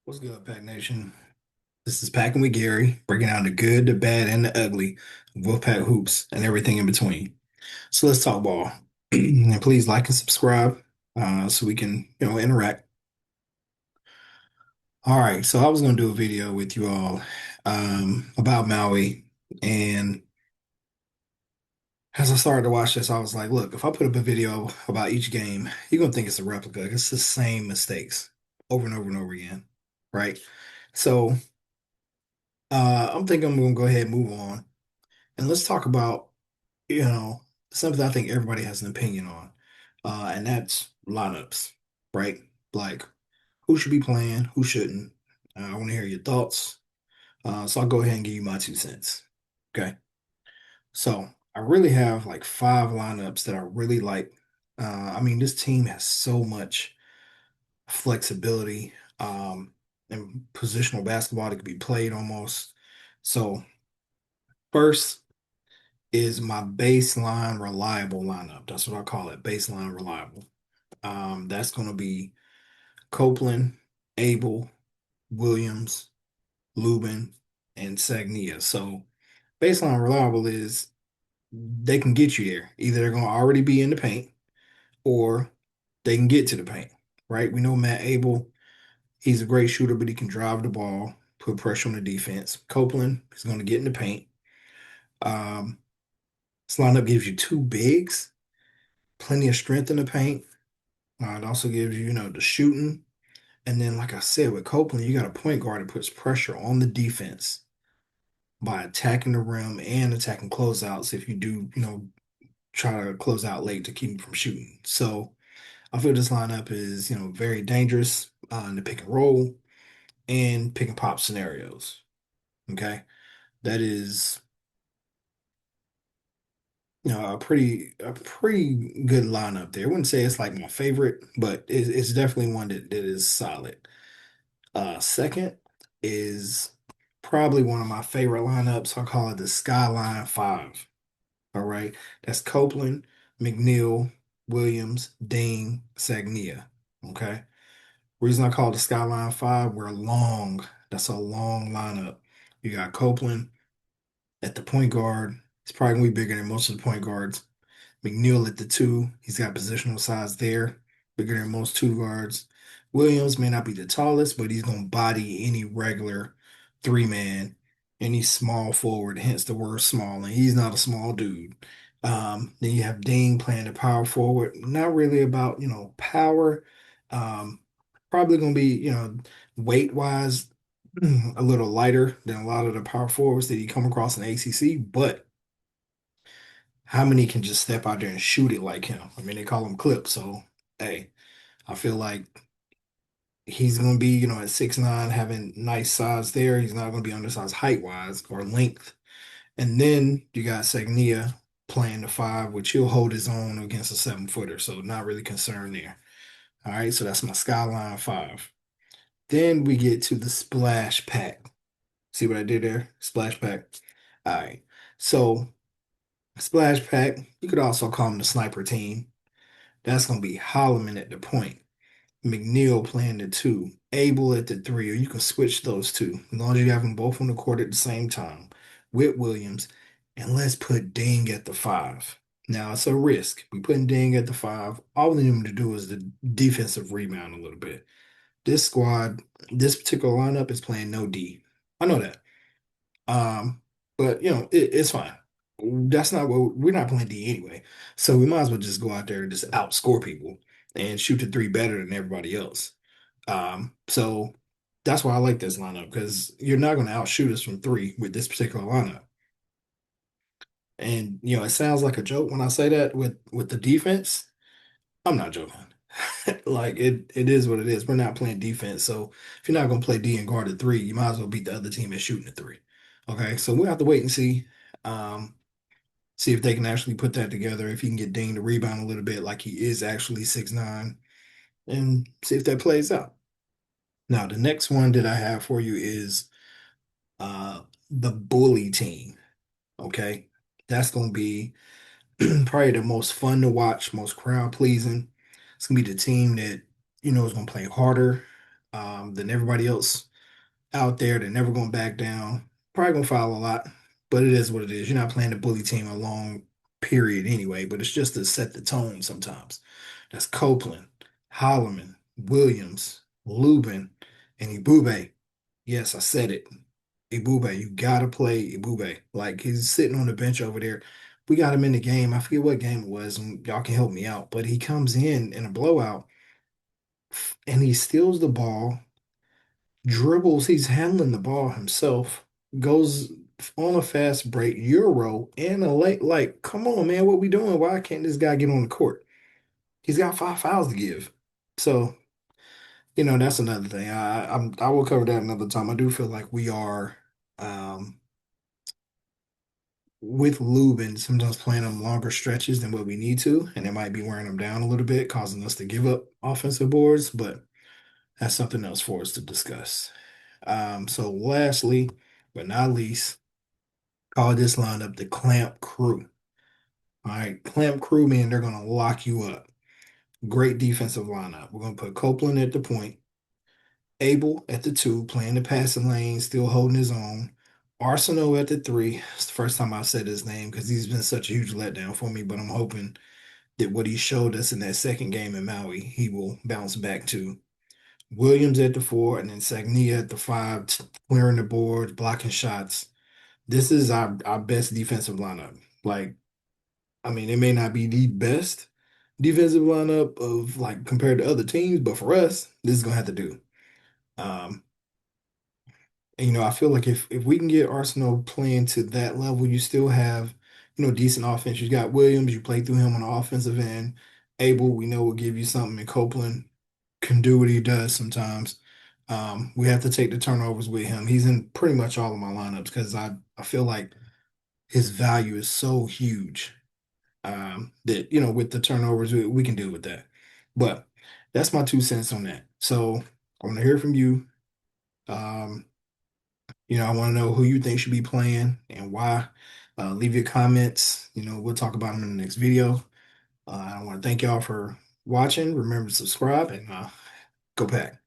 What's good, Pack Nation? This is Packin with Gary, breaking down the good, the bad, and the ugly of Wolfpack hoops and everything in between. So let's talk ball. And please like and subscribe so we can, interact. All right, so I was going to do a video with you all about Maui. And as I started to watch this, I was like, look, if I put up a video about each game, you're going to think it's a replica. It's the same mistakes over and over and over again, right? So I'm thinking I'm going to go ahead and move on. And let's talk about, something I think everybody has an opinion on, and that's lineups, right? Like who should be playing, who shouldn't. I want to hear your thoughts. So I'll go ahead and give you my 2 cents. Okay. So I really have like five lineups that I really like. I mean, this team has so much flexibility, and positional basketball that could be played almost. So first, is my baseline reliable lineup. That's what I call it, baseline reliable. That's going to be Copeland, Abel, Williams, Lubin, and Sagnia. So baseline reliable is they can get you there. Either they're going to already be in the paint or they can get to the paint, right? We know Matt Abel, he's a great shooter, but he can drive the ball, put pressure on the defense. Copeland is going to get in the paint. Um, this lineup gives you two bigs, plenty of strength in the paint. It also gives you, the shooting. And then, like I said, with Copeland, you got a point guard that puts pressure on the defense by attacking the rim and attacking closeouts if you do, try to close out late to keep him from shooting. So I feel this lineup is, very dangerous in the pick and roll and pick and pop scenarios. Okay. That is, a pretty good lineup there. I wouldn't say it's like my favorite, but it's definitely one that is solid. Second is probably one of my favorite lineups. I call it the Skyline Five. All right. That's Copeland, McNeil, Williams, Dean, Sagnia. Okay. Reason I call it the Skyline Five, we're long. That's a long lineup. You got Copeland at the point guard. It's probably gonna be bigger than most of the point guards. McNeil at the two. He's got positional size there, bigger than most two guards. Williams may not be the tallest, but he's going to body any regular three-man, any small forward, hence the word small, and he's not a small dude. Then you have Dean playing the power forward. Not really about, power. Um, Probably going to be, weight-wise, a little lighter than a lot of the power forwards that you come across in ACC, but how many can just step out there and shoot it like him? I mean, they call him Clip, so hey, I feel like he's going to be, at 6'9", having nice size there. He's not going to be undersized height wise or length. And then you got Sagnia playing the five, which he'll hold his own against a 7-footer, so not really concerned there. All right, so that's my Skyline five. Then we get to the Splash Pack. See what I did there? Splash Pack. All right, so Splash Pack, you could also call him the sniper team. That's going to be Holloman at the point, McNeil playing the two, Abel at the three, or you can switch those two as long as you have them both on the court at the same time with Williams. And let's put Ding at the five. Now it's a risk. We putting Ding at the five. All we need him to do is the defensive rebound a little bit. This squad, this particular lineup is playing no D. I know that. Um, but it's fine. That's not what we're not playing D anyway. So we might as well just go out there and just outscore people and shoot the three better than everybody else. So that's why I like this lineup because you're not going to outshoot us from three with this particular lineup. And it sounds like a joke when I say that with the defense. I'm not joking. Like it is what it is. We're not playing defense. So if you're not going to play D and guard at three, you might as well beat the other team at shooting at three. Okay, so we'll have to wait and see. Um, See if they can actually put that together. If he can get Dean to rebound a little bit, like he is actually 6'9", and see if that plays out. Now, the next one that I have for you is the bully team. Okay, that's gonna be probably the most fun to watch, most crowd pleasing. It's gonna be the team that is gonna play harder. than everybody else out there. They're never going to back down. Probably going to foul a lot, but it is what it is. You're not playing the bully team a long period anyway, but it's just to set the tone sometimes. That's Copeland, Holloman, Williams, Lubin, and Ibube. Yes, I said it. Ibube, you gotta play Ibube. Like he's sitting on the bench over there. We got him in the game. I forget what game it was, and y'all can help me out. But he comes in a blowout and he steals the ball, dribbles, he's handling the ball himself, goes on a fast break, Euro, and a late, like, come on, man, what we doing? Why can't this guy get on the court? He's got 5 fouls to give. So, that's another thing. I will cover that another time. I do feel like we are um with Lubin sometimes playing them longer stretches than what we need to, and it might be wearing them down a little bit, causing us to give up offensive boards, but that's something else for us to discuss. So lastly, but not least, call this lineup the clamp crew. All right, clamp crew, man, they're gonna lock you up. Great defensive lineup. We're gonna put Copeland at the point, Abel at the two, playing the passing lane, still holding his own. Arsenal at the three. It's the first time I've said his name because he's been such a huge letdown for me, but I'm hoping that what he showed us in that second game in Maui, he will bounce back to. Williams at the four, and then Sagnia at the five, clearing the boards, blocking shots. This is our best defensive lineup. Like, I mean, it may not be the best defensive lineup of like compared to other teams, but for us, this is gonna have to do. Um, and, I feel like if we can get Arsenal playing to that level, you still have, decent offense. You got Williams, you play through him on the offensive end. Abel, we know will give you something, and Copeland can do what he does sometimes. We have to take the turnovers with him. He's in pretty much all of my lineups because I feel like his value is so huge that with the turnovers we can deal with that. But that's my 2 cents on that. So I want to hear from you. Um, I want to know who you think should be playing and why. Leave your comments. We'll talk about them in the next video. I want to thank y'all for watching. Remember to subscribe and go Pack.